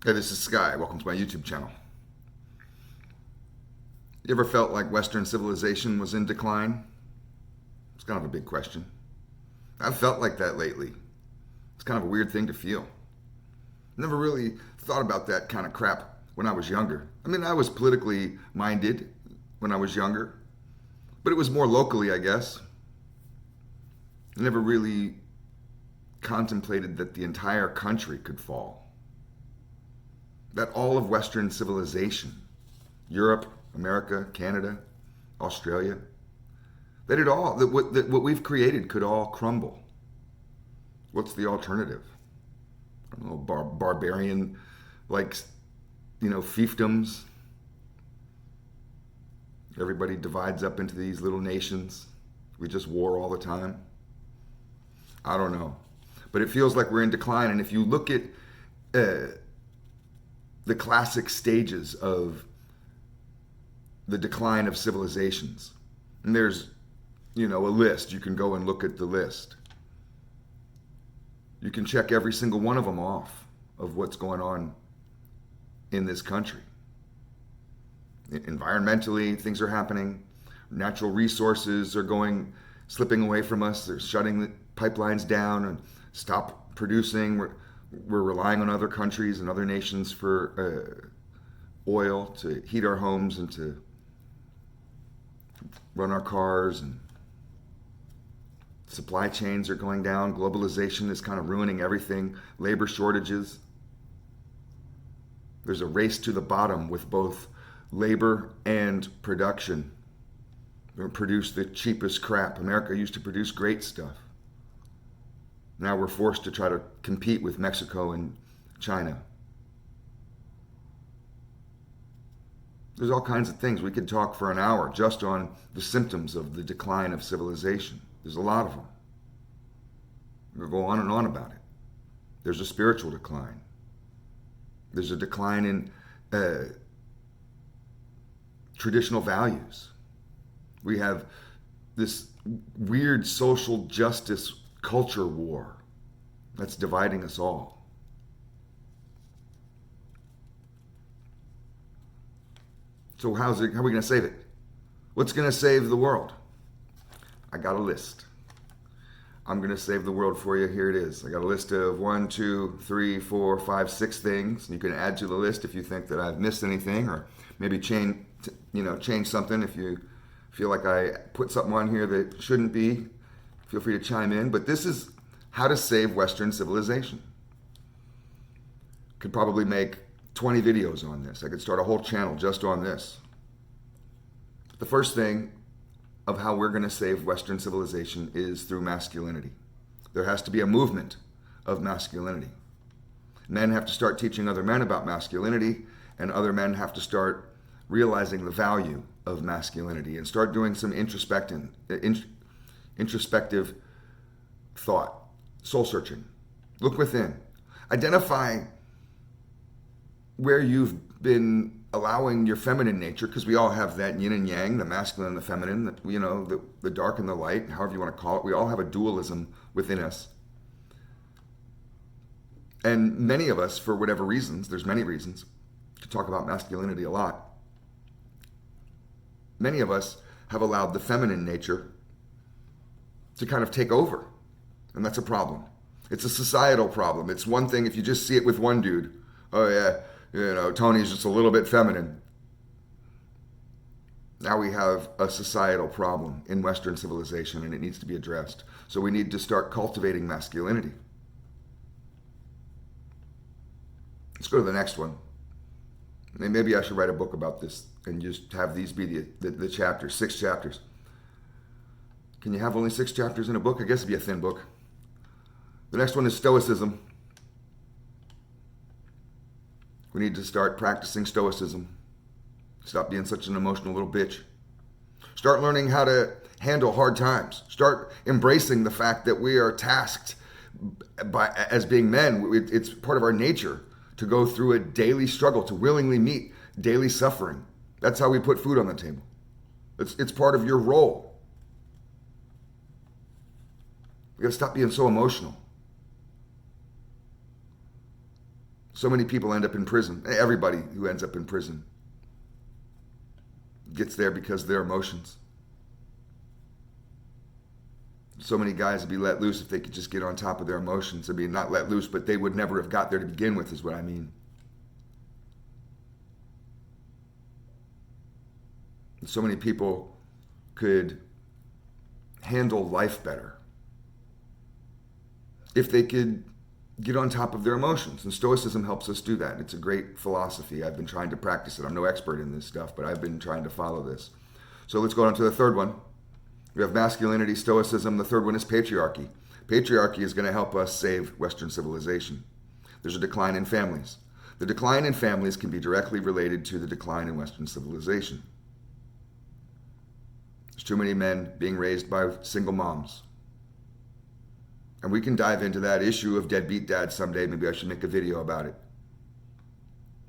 Hey, this is Sky. Welcome to my YouTube channel. You ever felt like Western civilization was in decline? It's kind of a big question. I've felt like that lately. It's kind of a weird thing to feel. Never really thought about that kind of crap when I was younger. I mean, I was politically minded when I was younger, but it was more locally, I guess. I never really contemplated that the entire country could fall. That all of Western civilization, Europe, America, Canada, Australia, that what we've created could all crumble. What's the alternative? I don't know, barbarian, fiefdoms. Everybody divides up into these little nations. We just war all the time. I don't know. But it feels like we're in decline. And if you look at the classic stages of the decline of civilizations, and there's, a list. You can go and look at the list. You can check every single one of them off of what's going on in this country. Environmentally, things are happening. Natural resources are slipping away from us. They're shutting the pipelines down and stop producing. We're relying on other countries and other nations for oil to heat our homes and to run our cars, and supply chains are going down. Globalization is kind of ruining everything. Labor shortages. There's a race to the bottom with both labor and production. We produce the cheapest crap. America used to produce great stuff. Now we're forced to try to compete with Mexico and China. There's all kinds of things. We could talk for an hour just on the symptoms of the decline of civilization. There's a lot of them. We'll go on and on about it. There's a spiritual decline. There's a decline in traditional values. We have this weird social justice culture war that's dividing us all. So how are we going to save it? What's going to save the world? I got a list. I'm going to save the world for you. Here it is. I got a list of 1, 2, 3, 4, 5, 6 things. You can add to the list if you think that I've missed anything, or maybe change something if you feel like I put something on here that shouldn't be. Feel free to chime in. But this is how to save Western civilization. Could probably make 20 videos on this. I could start a whole channel just on this. The first thing of how we're going to save Western civilization is through masculinity. There has to be a movement of masculinity. Men have to start teaching other men about masculinity, and other men have to start realizing the value of masculinity and start doing some introspective thought, soul searching. Look within. Identify where you've been allowing your feminine nature, because we all have that yin and yang, the masculine and the feminine, the dark and the light, however you want to call it. We all have a dualism within us. And many of us, for whatever reasons, there's many reasons to talk about masculinity a lot. Many of us have allowed the feminine nature to kind of take over. And that's a problem. It's a societal problem. It's one thing if you just see it with one dude. Oh yeah, Tony's just a little bit feminine. Now we have a societal problem in Western civilization, and it needs to be addressed. So we need to start cultivating masculinity. Let's go to the next one. Maybe I should write a book about this and just have these be the chapters, 6 chapters. Can you have only 6 chapters in a book? I guess it'd be a thin book. The next one is Stoicism. We need to start practicing Stoicism. Stop being such an emotional little bitch. Start learning how to handle hard times. Start embracing the fact that we are tasked as being men. It's part of our nature to go through a daily struggle, to willingly meet daily suffering. That's how we put food on the table. It's part of your role. We got to stop being so emotional. So many people end up in prison. Everybody who ends up in prison gets there because of their emotions. So many guys would be let loose if they could just get on top of their emotions. I mean, not let loose, but they would never have got there to begin with, is what I mean. So many people could handle life better if they could get on top of their emotions. And Stoicism helps us do that. It's a great philosophy. I've been trying to practice it. I'm no expert in this stuff, but I've been trying to follow this. So let's go on to the third one. We have masculinity, Stoicism. The third one is patriarchy. Patriarchy is going to help us save Western civilization. There's a decline in families. The decline in families can be directly related to the decline in Western civilization. There's too many men being raised by single moms. And we can dive into that issue of deadbeat dads someday. Maybe I should make a video about it.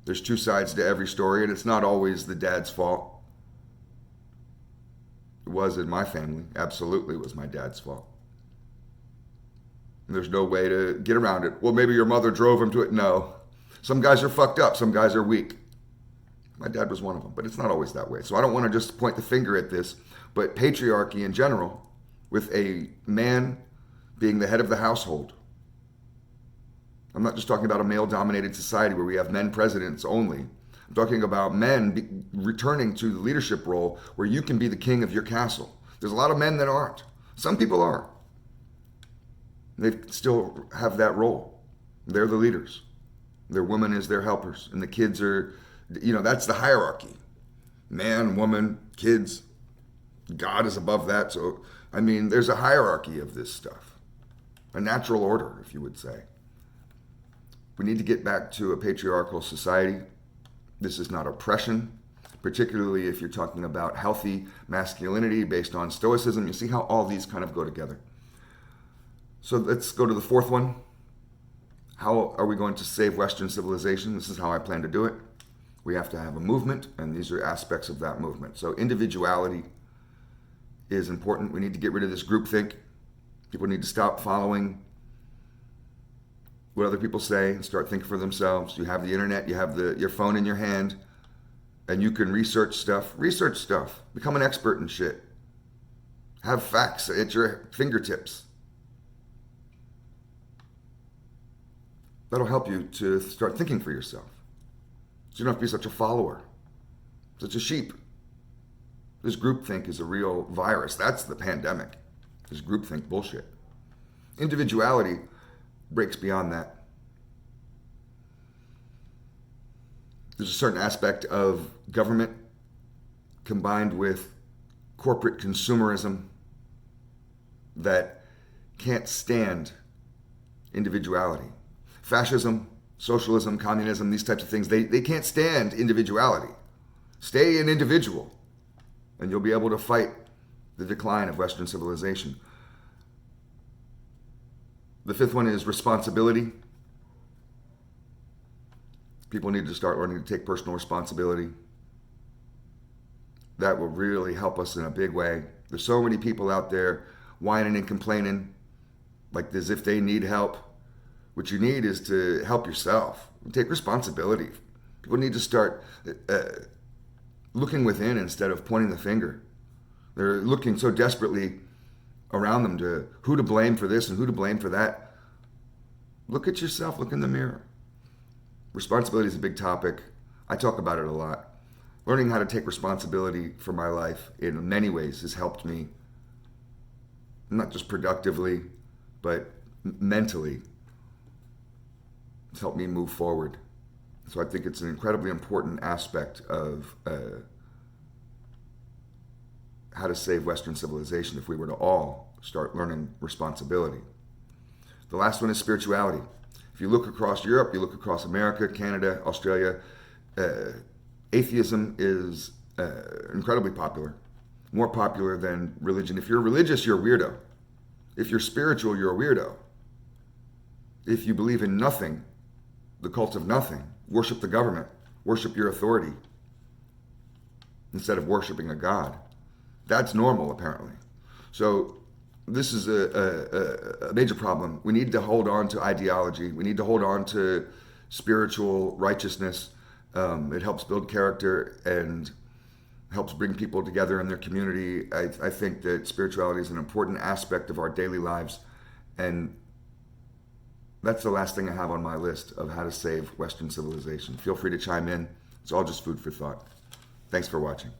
There's two sides to every story, and it's not always the dad's fault. It was in my family. Absolutely was my dad's fault. And there's no way to get around it. Well, maybe your mother drove him to it. No. Some guys are fucked up. Some guys are weak. My dad was one of them, but it's not always that way. So I don't want to just point the finger at this, but patriarchy in general, with a man being the head of the household. I'm not just talking about a male-dominated society where we have men presidents only. I'm talking about men returning to the leadership role where you can be the king of your castle. There's a lot of men that aren't. Some people are. They still have that role. They're the leaders. Their woman is their helpers. And the kids are, that's the hierarchy. Man, woman, kids. God is above that. So, there's a hierarchy of this stuff. A natural order, if you would say. We need to get back to a patriarchal society. This is not oppression, particularly if you're talking about healthy masculinity based on Stoicism. You see how all these kind of go together. So let's go to the fourth one. How are we going to save Western civilization? This is how I plan to do it. We have to have a movement, and these are aspects of that movement. So individuality is important. We need to get rid of this groupthink. People need to stop following what other people say and start thinking for themselves. You have the internet, you have your phone in your hand, and you can research stuff. Research stuff. Become an expert in shit. Have facts at your fingertips. That'll help you to start thinking for yourself. So you don't have to be such a follower, such a sheep. This groupthink is a real virus. That's the pandemic. This groupthink bullshit. Individuality breaks beyond that. There's a certain aspect of government combined with corporate consumerism that can't stand individuality. Fascism, socialism, communism, these types of things, they can't stand individuality. Stay an individual, and you'll be able to fight the decline of Western civilization. The fifth one is responsibility. People need to start learning to take personal responsibility. That will really help us in a big way. There's so many people out there whining and complaining like as if they need help. What you need is to help yourself. Take responsibility. People need to start looking within instead of pointing the finger. They're looking so desperately around them to who to blame for this and who to blame for that. Look at yourself. Look in the mirror. Responsibility is a big topic. I talk about it a lot. Learning how to take responsibility for my life in many ways has helped me, not just productively, but mentally. It's helped me move forward. So I think it's an incredibly important aspect of how to save Western civilization if we were to all start learning responsibility. The last one is spirituality. If you look across Europe, you look across America, Canada, Australia, atheism is incredibly popular, more popular than religion. If you're religious, you're a weirdo. If you're spiritual, you're a weirdo. If you believe in nothing, the cult of nothing, worship the government, worship your authority instead of worshiping a god. That's normal, apparently. So this is a major problem. We need to hold on to ideology. We need to hold on to spiritual righteousness. It helps build character and helps bring people together in their community. I think that spirituality is an important aspect of our daily lives, and that's the last thing I have on my list of how to save Western civilization. Feel free to chime in. It's all just food for thought. Thanks for watching.